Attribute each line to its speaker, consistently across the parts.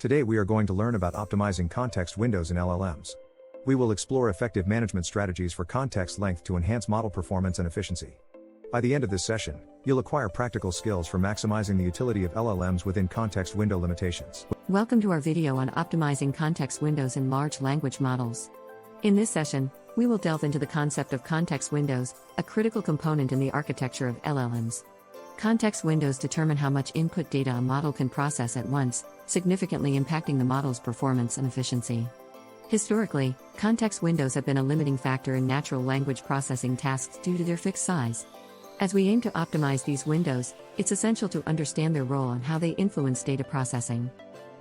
Speaker 1: Today we are going to learn about optimizing context windows in LLMs. We will explore effective management strategies for context length to enhance model performance and efficiency. By the end of this session, you'll acquire practical skills for maximizing the utility of LLMs within context window limitations.
Speaker 2: Welcome to our video on optimizing context windows in large language models. In this session, we will delve into the concept of context windows, a critical component in the architecture of LLMs. Context windows determine how much input data a model can process at once, significantly impacting the model's performance and efficiency. Historically, context windows have been a limiting factor in natural language processing tasks due to their fixed size. As we aim to optimize these windows, it's essential to understand their role and how they influence data processing.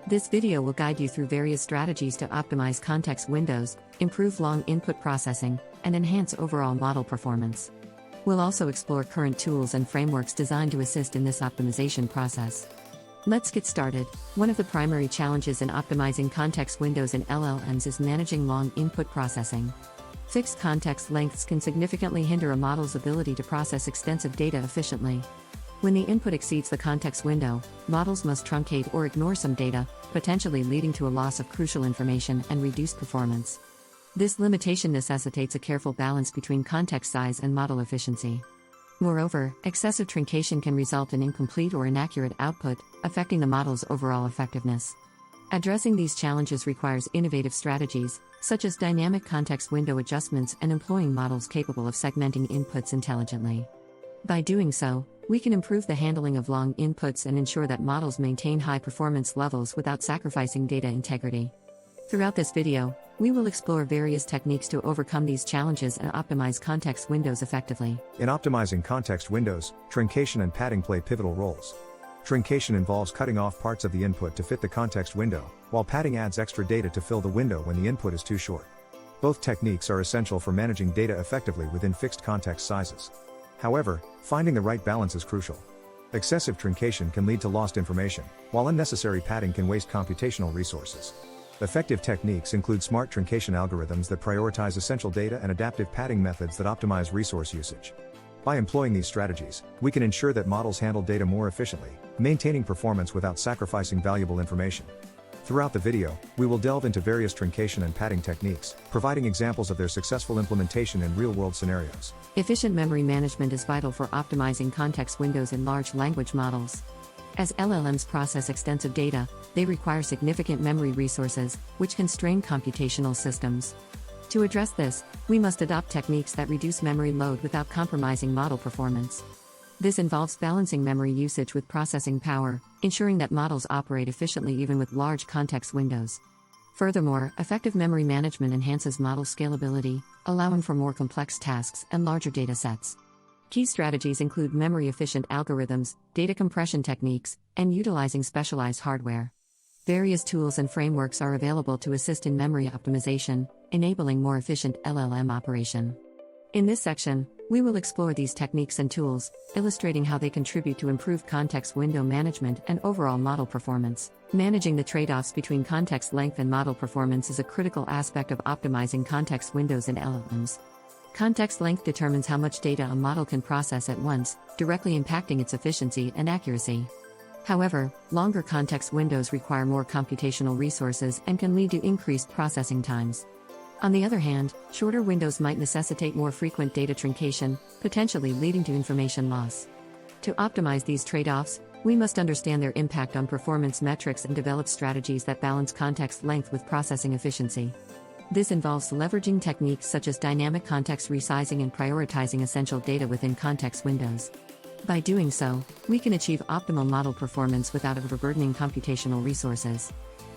Speaker 2: This video will guide you through various strategies to optimize context windows, improve long input processing, and enhance overall model performance. We'll also explore current tools and frameworks designed to assist in this optimization process. Let's get started. One of the primary challenges in optimizing context windows in LLMs is managing long input processing. Fixed context lengths can significantly hinder a model's ability to process extensive data efficiently. When the input exceeds the context window, models must truncate or ignore some data, potentially leading to a loss of crucial information and reduced performance. This limitation necessitates a careful balance between context size and model efficiency. Moreover, excessive truncation can result in incomplete or inaccurate output, affecting the model's overall effectiveness. Addressing these challenges requires innovative strategies, such as dynamic context window adjustments and employing models capable of segmenting inputs intelligently. By doing so, we can improve the handling of long inputs and ensure that models maintain high performance levels without sacrificing data integrity. Throughout this video, we will explore various techniques to overcome these challenges and optimize context windows effectively.
Speaker 1: In optimizing context windows, truncation and padding play pivotal roles. Truncation involves cutting off parts of the input to fit the context window, while padding adds extra data to fill the window when the input is too short. Both techniques are essential for managing data effectively within fixed context sizes. However, finding the right balance is crucial. Excessive truncation can lead to lost information, while unnecessary padding can waste computational resources. Effective techniques include smart truncation algorithms that prioritize essential data and adaptive padding methods that optimize resource usage. By employing these strategies, we can ensure that models handle data more efficiently, maintaining performance without sacrificing valuable information. Throughout the video, we will delve into various truncation and padding techniques, providing examples of their successful implementation in real-world scenarios.
Speaker 2: Efficient memory management is vital for optimizing context windows in large language models. As LLMs process extensive data, they require significant memory resources, which can strain computational systems. To address this, we must adopt techniques that reduce memory load without compromising model performance. This involves balancing memory usage with processing power, ensuring that models operate efficiently even with large context windows. Furthermore, effective memory management enhances model scalability, allowing for more complex tasks and larger data sets. Key strategies include memory-efficient algorithms, data compression techniques, and utilizing specialized hardware. Various tools and frameworks are available to assist in memory optimization, enabling more efficient LLM operation. In this section, we will explore these techniques and tools, illustrating how they contribute to improved context window management and overall model performance. Managing the trade-offs between context length and model performance is a critical aspect of optimizing context windows in LLMs. Context length determines how much data a model can process at once, directly impacting its efficiency and accuracy. However, longer context windows require more computational resources and can lead to increased processing times. On the other hand, shorter windows might necessitate more frequent data truncation, potentially leading to information loss. To optimize these trade-offs, we must understand their impact on performance metrics and develop strategies that balance context length with processing efficiency. This involves leveraging techniques such as dynamic context resizing and prioritizing essential data within context windows. By doing so, we can achieve optimal model performance without overburdening computational resources.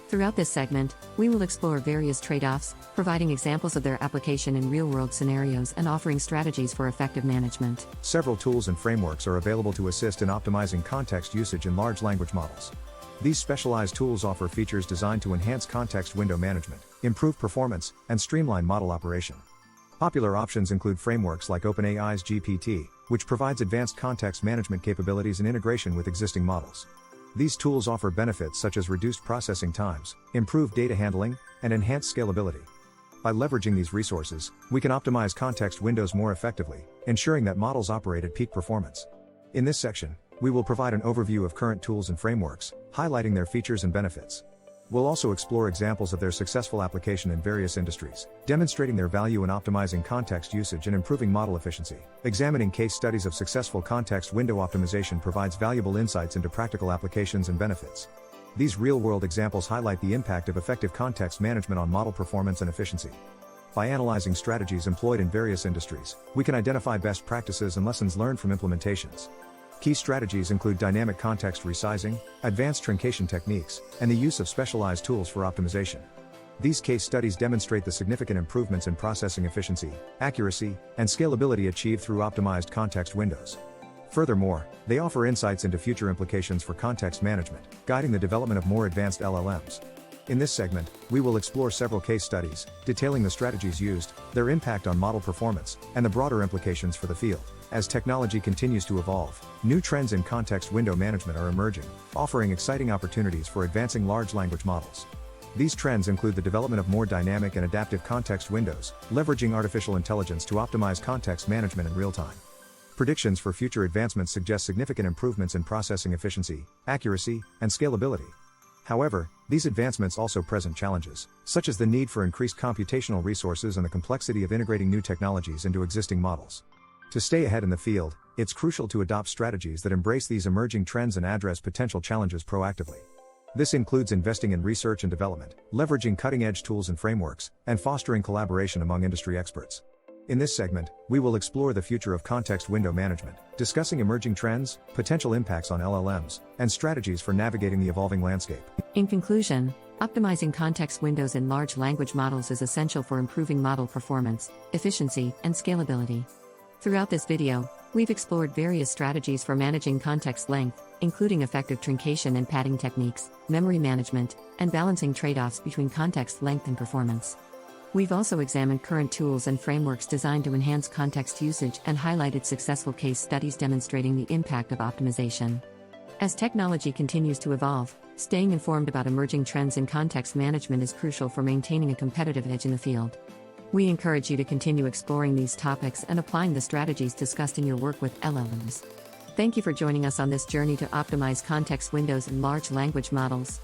Speaker 2: Throughout this segment, we will explore various trade-offs, providing examples of their application in real-world scenarios and offering strategies for effective management.
Speaker 1: Several tools and frameworks are available to assist in optimizing context usage in large language models. These specialized tools offer features designed to enhance context window management, improve performance, and streamline model operation. Popular options include frameworks like OpenAI's GPT, which provides advanced context management capabilities and integration with existing models. These tools offer benefits such as reduced processing times, improved data handling, and enhanced scalability. By leveraging these resources, we can optimize context windows more effectively, ensuring that models operate at peak performance. In this section, we will provide an overview of current tools and frameworks, highlighting their features and benefits. We'll also explore examples of their successful application in various industries, demonstrating their value in optimizing context usage and improving model efficiency. Examining case studies of successful context window optimization provides valuable insights into practical applications and benefits. These real-world examples highlight the impact of effective context management on model performance and efficiency. By analyzing strategies employed in various industries, we can identify best practices and lessons learned from implementations. Key strategies include dynamic context resizing, advanced truncation techniques, and the use of specialized tools for optimization. These case studies demonstrate the significant improvements in processing efficiency, accuracy, and scalability achieved through optimized context windows. Furthermore, they offer insights into future implications for context management, guiding the development of more advanced LLMs. In this segment, we will explore several case studies, detailing the strategies used, their impact on model performance, and the broader implications for the field. As technology continues to evolve, new trends in context window management are emerging, offering exciting opportunities for advancing large language models. These trends include the development of more dynamic and adaptive context windows, leveraging artificial intelligence to optimize context management in real time. Predictions for future advancements suggest significant improvements in processing efficiency, accuracy, and scalability. However, these advancements also present challenges, such as the need for increased computational resources and the complexity of integrating new technologies into existing models. To stay ahead in the field, it's crucial to adopt strategies that embrace these emerging trends and address potential challenges proactively. This includes investing in research and development, leveraging cutting-edge tools and frameworks, and fostering collaboration among industry experts. In this segment, we will explore the future of context window management, discussing emerging trends, potential impacts on LLMs, and strategies for navigating the evolving landscape.
Speaker 2: In conclusion, optimizing context windows in large language models is essential for improving model performance, efficiency, and scalability. Throughout this video, we've explored various strategies for managing context length, including effective truncation and padding techniques, memory management, and balancing trade-offs between context length and performance. We've also examined current tools and frameworks designed to enhance context usage and highlighted successful case studies demonstrating the impact of optimization. As technology continues to evolve, staying informed about emerging trends in context management is crucial for maintaining a competitive edge in the field. We encourage you to continue exploring these topics and applying the strategies discussed in your work with LLMs. Thank you for joining us on this journey to optimize context windows in large language models.